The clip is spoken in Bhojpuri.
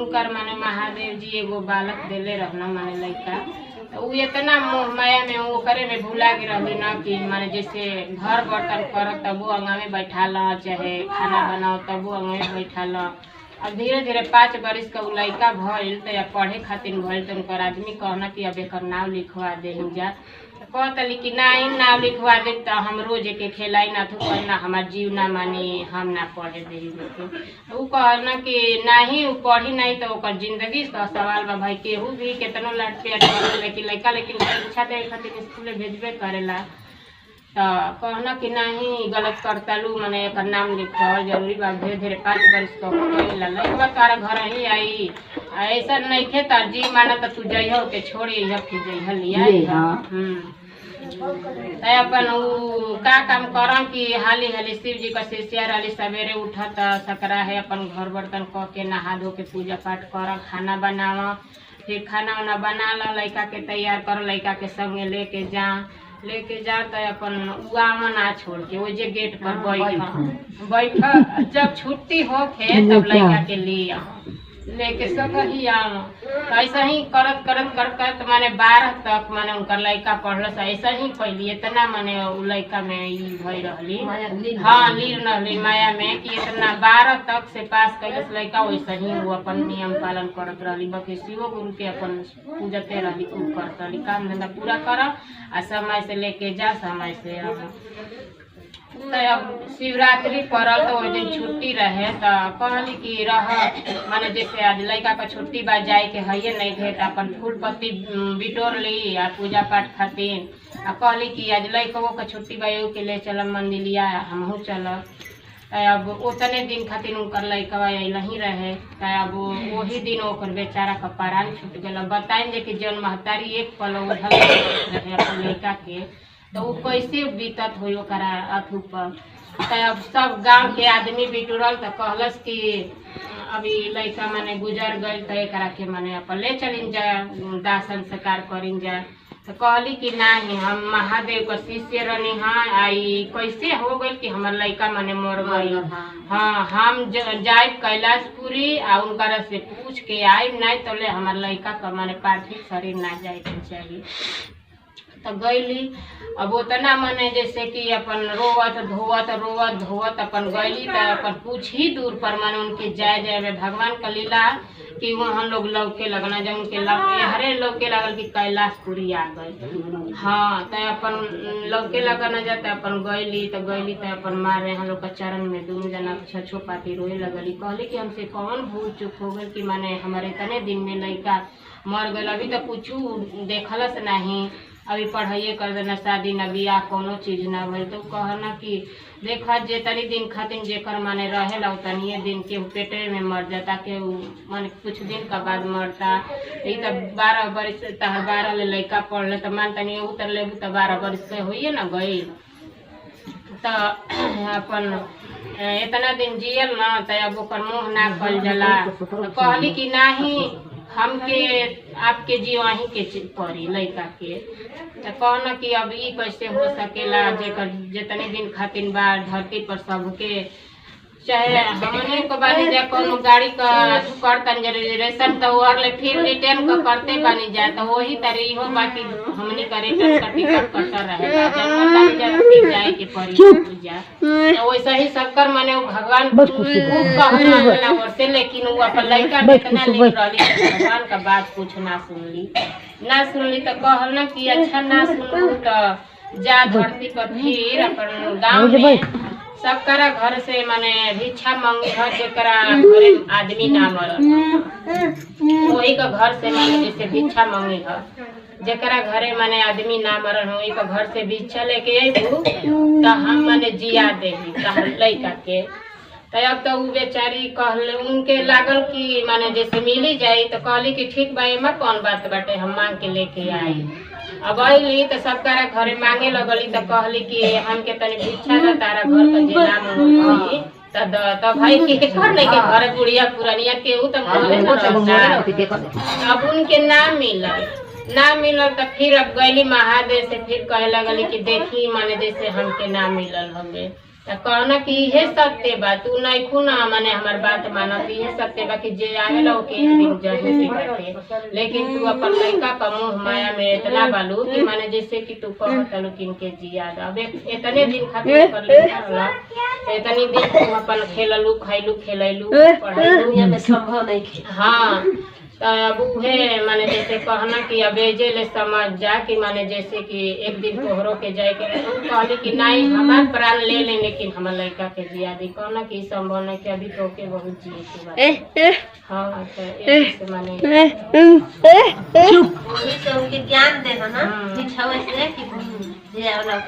उनकर माने महादेव जी एगो बालक देले रहना माने लड़का, तो वो इतना मोह माया में वो करे में भूला के रही ना कि माने जैसे घर बर्तन कर तब वो अंगा में बैठा ला, चाहे खाना बनाओ तब वो अंगा में बैठा ला। अब धीरे धीरे 5 बरिस का लड़का भइल तो या पढ़े खातिर भइल तो उनकर आदमी कहना कि अब एक नाम लिखवा दे जा, कहतली कि नहीं नाम लिखवा दे तो हम रोज के खिलाई ना थू करना हमार जीव ना मानी हम ना पढ़े दे। वो कहना कि नहीं वो पढ़ी नहीं तो ओकर जिंदगी का सवाल बा भाई, केहू भी केतनो लाट प्यार करे लेकिन लड़का लेकिन शिक्षा दे खातिर स्कूल भेजबे करेला। तो कहना कि नहीं गलत करता लू मैंने एक नाम लिखवाल जरूरी बा। धीरे धीरे 5 बरिस तो लड़का तारा घर ही आई, ऐसा नहीं खे तार जी माना तो तू जइह के छोड़ी फिर जइह लिया। अपन का काम करम कि हाली हाली शिव जी का शिष्या रही, सवेरे उठत सकरा है अपन घर बर्तन कह के नहा धो के पूजा पाठ कर, खाना बनावा, फिर खाना वाना बना ला, लड़का के तैयार कर, लड़का के संगे लेके जा तो अपन उआमा ना छोड़ के वो जे गेट पर बैठ जब छुट्टी होके तब लड़का के लिए लेके सब ही आम। ऐसा ही करत करत करत माने 12 तक माने उनका लड़का पढ़ल, ऐसा ही पहली इतना माने लड़का में भई रहली। हाँ लीन रहली माया में कि इतना 12 तक से पास कैलस लड़का, वैसा ही वो अपन नियम पालन करत रहली। बाकी शिव गुरु के अपन पूजते रहली, खूब करत रहली, काम धंधा पूरा कर आ समय से लेके जा समय से। तो अब शिवरात्रि पड़ल तो वो दिन छुट्टी रहे तो कहली कि रह माने जैसे आज लड़का का छुट्टी बा जाए के है नहीं थे तो अपन फूल पत्ती बिटोर ली आ पूजा पाठ खातिर। आ कहली कि आज लड़को का छुट्टी बा के ले चल मंदिलिया हमहूँ चलब। अब उतने दिन खातिर उनकर लड़का ही रहे तो अब वही दिन ओकर बेचारा का परान छूट गया। बताएं जे कि जौन महतारी एक पल उधर रहे अपन लड़का के तो वो कैसे बीतत हो ओकरा अथू पर। तो अब सब गांव के आदमी बिटुरल तो कहलस कि अभी लड़का माने गुजर गई तो एक के माने अपन ले चलिन जा दाह संस्कार करिन जा। तो कहली कि नहीं हम महादेव का शिष्य रहनी। हाँ आई कैसे हो गई कि हमार लड़का माने मर गई। हाँ हम जाए कैलाशपुरी आ उनकर से पूछ के आए नहीं तो ले हमार लड़का का माने पार्थिव शरीर ना जाए के चाहिए। तो गईली अब उतना मने जैसे कि अपन रोवत धोवत अपन गईली तो अपन कुछ ही दूर पर माने उनके जाए में भगवान का लीला कि वहाँ लोग लौके लगना जब उनके हरे लौके लगल कि कैलाशपुरी आ गई। हाँ तो अपन लौके लगना जाता अपन गईली तो अपन मारे हम लोग का चरण में दोनों जना छछो पाती रोए लगली। कहली कि हमसे कौन भूल चुक हो गई कि माने हमारे इतने दिन में लड़का मर गए, अभी तो कुछ देखलस नहीं, अभी पढ़ाइए कर देना शादी न बियाह कोनो चीज ना भइल। तो कहना कि देखा जे तनी दिन खातिर जेकर माने रहेला उतनी दिन के पेटे में मर जाता के माने कुछ दिन का बाद मरता। यही तो 12 बरिस 12 ले लड़का पढ़ले तो मान तनी उतर ले तो 12 बरिस से होइए ना गई तो अपन इतना दिन जियल ना तो अब ओकर मुँह ना कल जला। तो कहली कि नहीं हमके आपके जीवा ही के पड़ी लड़का के। तो कहना कि अब ई कैसे हो सकेला जेकर जितने दिन खातिर बार धरती पर सबके चाहे हमने को बानी जा कोनो गाड़ी का करतन रिजर्वेशन तो और ले फिर रिटर्न का करते बानी जा तो वही तरह हो बाकी हमने का रिटर्न का टिकट कटा रहेगा जब जाए के पड़ी जा। तो वैसा ही सबकर माने वो भगवान खूब वर्षे लेकिन वो अपन लड़का इतना लिख रही भगवान का बात कुछ ना सुनली तो कहल न कि अच्छा ना सुनू तो जा धरती पर फिर अपन गाँव में सबकरा घर से माने भिक्षा मांगी है जेकरा घरे आदमी ना मरल वही का घर से माने जैसे भिक्षा मांगी है जेकरा घरे माने आदमी ना मरल वही का घर से भिक्षा लेके अबू तो हम माने जिया दे लड़का के। तो अब तो वो बेचारी कहले उनके लागल कि माने जैसे मिली जाई तो कहली कि ठीक बा एमा कौन बात बाटे हम मांग के लेके आई। अब अली तो सबकारा घरे मांगे लगली तो कहली कि हमके तनी भिक्षा ना तारा घर का जे नाम होई तो भाई के घर नहीं के घर बुढ़िया पुरानिया के उ तो अब उनके नाम मिलल तो फिर अब गईली महादेव से फिर कहे लगली कि देखी माने जैसे हमके नाम मिलल हमें कहना कि इहे सत्य बा, तू नहीं खूना माने हमार बात मानत, इहे सत्य बा कि जे आवेला ओके एक दिन जहे के बाटे। लेकिन तू अपन लड़का का मोह माया में इतना बालू कि माने जैसे कि तू कहतलू कि इनके जिया दा। अब इतने दिन खातिर कर लेला, इतनी दिन तू अपन खेललू खैलू खेलैलू पढ़ैलू, दुनिया में संभव नहीं। हाँ तो अब उहे माने जैसे कहना कि अब जे ले समझ जा कि माने जैसे कि एक दिन तोहरों के जाए के कहली कि नहीं हमार प्राण ले ले लेकिन हमार लड़का के जिया दी। कहना कि संभव नहीं कि अभी तो के बहुत जिए के बात। हाँ तो ऐसे माने चुप उनके ज्ञान देना ना, बिछावे से कि जे वाला